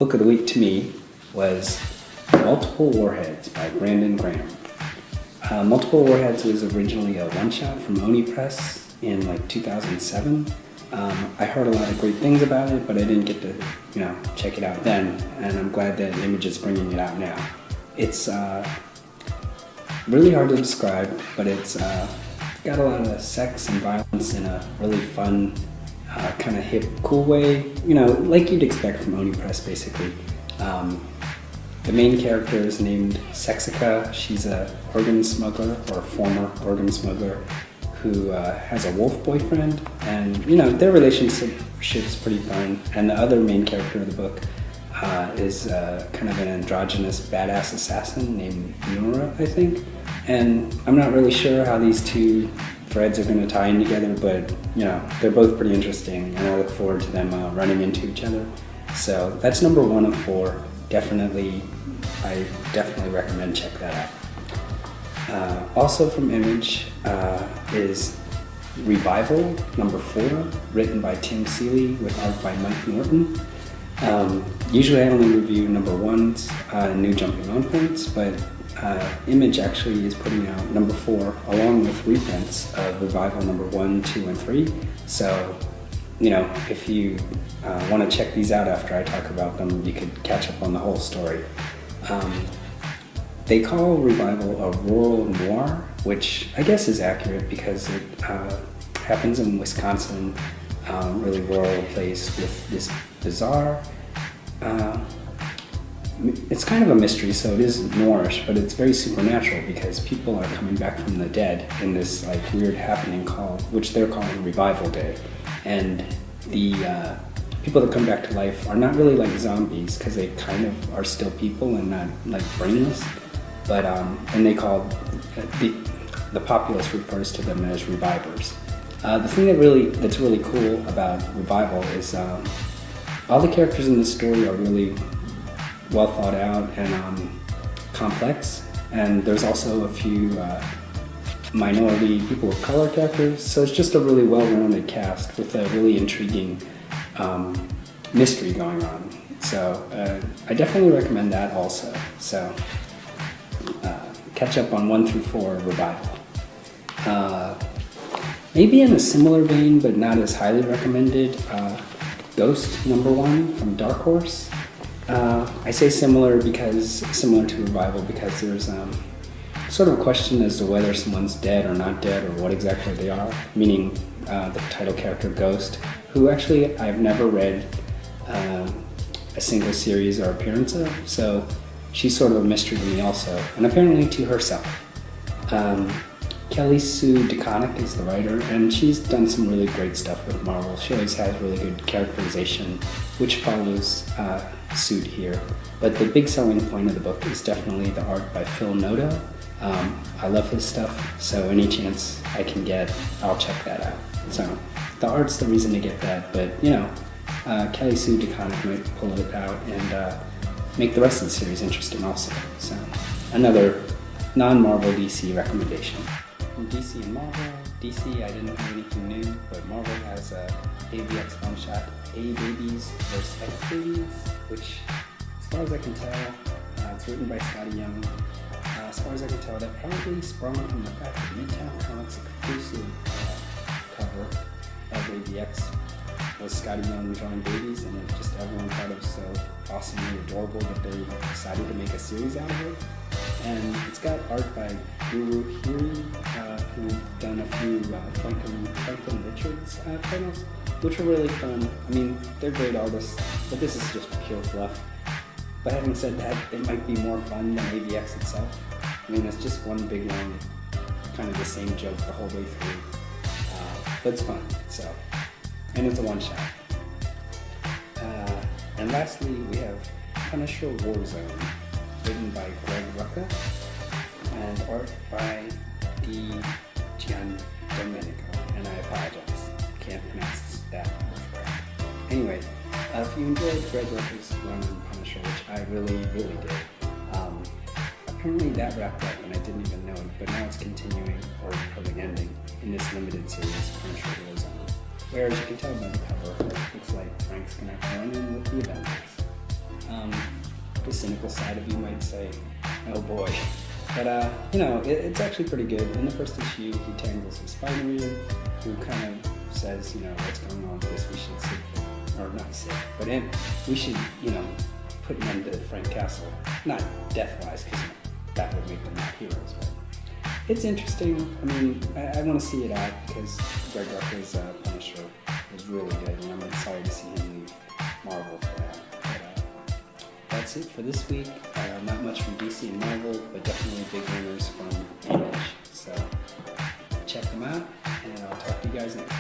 Book of the week to me was Multiple Warheads by Brandon Graham. Multiple Warheads was originally a one-shot from Oni Press in like 2007. I heard a lot of great things about it, but I didn't get to, check it out then, and I'm glad that Image is bringing it out now. It's really hard to describe, but it's got a lot of sex and violence in a really fun, kind of hip, cool way, like you'd expect from Oni Press, basically. The main character is named Sexica. She's a organ smuggler, or former organ smuggler, who has a wolf boyfriend, and their relationship's pretty fun. And the other main character of the book is kind of an androgynous badass assassin named Nora, I think. And I'm not really sure how these two threads are going to tie in together, but they're both pretty interesting, and I look forward to them running into each other. So that's number 1 of 4. I definitely recommend check that out. Also from Image is Revival, number 4, written by Tim Seeley with art by Mike Norton. Usually I only review number 1s, new jumping on points, but Image actually is putting out number 4 along with reprints of Revival number 1, 2, and 3. So, if you want to check these out after I talk about them, you could catch up on the whole story. They call Revival a rural noir, which I guess is accurate because it happens in Wisconsin, really rural place with this bizarre, it's kind of a mystery, so it is noirish, but it's very supernatural because people are coming back from the dead in this weird happening which they're calling Revival Day. And the people that come back to life are not really like zombies because they kind of are still people and not like brainless, but and they call the populace refers to them as revivers. The thing that's really cool about Revival is all the characters in the story are really well thought out and complex, and there's also a few minority people of color characters, so it's just a really well-rounded cast with a really intriguing mystery going on. So I definitely recommend that also. So catch up on 1 through 4 Revival. Maybe in a similar vein, but not as highly recommended, Ghost number 1 from Dark Horse. I say similar to Revival because there's sort of a question as to whether someone's dead or not dead, or what exactly they are, meaning the title character Ghost, who actually I've never read a single series or appearance of, so she's sort of a mystery to me also, and apparently to herself. Kelly Sue DeConnick is the writer, and she's done some really great stuff with Marvel. She always has really good characterization, which follows suit here. But the big selling point of the book is definitely the art by Phil Noto. I love his stuff, so any chance I can get, I'll check that out. So the art's the reason to get that, but Kelly Sue DeConnick might pull it out and make the rest of the series interesting also. So another non-Marvel DC recommendation. From DC and Marvel, DC I didn't have anything new, but Marvel has a AVX one-shot, A-Babies vs. X-Babies, which as far as I can tell, it's written by Scotty Young. As far as I can tell, that probably sprung from the fact that Midtown Comics' exclusive cover of AVX was Scotty Young drawing babies, and everyone thought it was so awesomely adorable that they decided to make a series out of it. And it's got art by Guru Hiri, who's done a few Franklin Richards panels, which are really fun. I mean, they're great artists, but this is just pure fluff. But having said that, it might be more fun than AVX itself. I mean, it's just one big long, kind of the same joke the whole way through. But it's fun, so. And it's a one-shot. And lastly, we have Punisher Warzone, written by Greg Rucka, and art by Gian Domenico, and I apologize, can't pronounce that word. Anyway, if you enjoyed Greg Rucka's run on Punisher, which I really, really did, apparently that wrapped up and I didn't even know it, but now it's continuing, or probably ending, in this limited series, Punisher Warzone, where, as you can tell by the cover, it looks like Frank's gonna have to run in with the Avengers. The cynical side of you might say, oh boy. But, you know, it's actually pretty good. In the first issue, he tangles with Spider-Man, who kind of says, you know, what's going on with this, we should sit, or not sit, but we should, you know, put an end to Frank Castle. Not death-wise, because that would make them not heroes, but it's interesting. I mean, I want to see it out, because Greg Rucka's Punisher was really good, and I'm sorry to see him leave Marvel for that. But that's it for this week. Not much from DC and Marvel, but definitely big winners from Image. So check them out, and I'll talk to you guys next.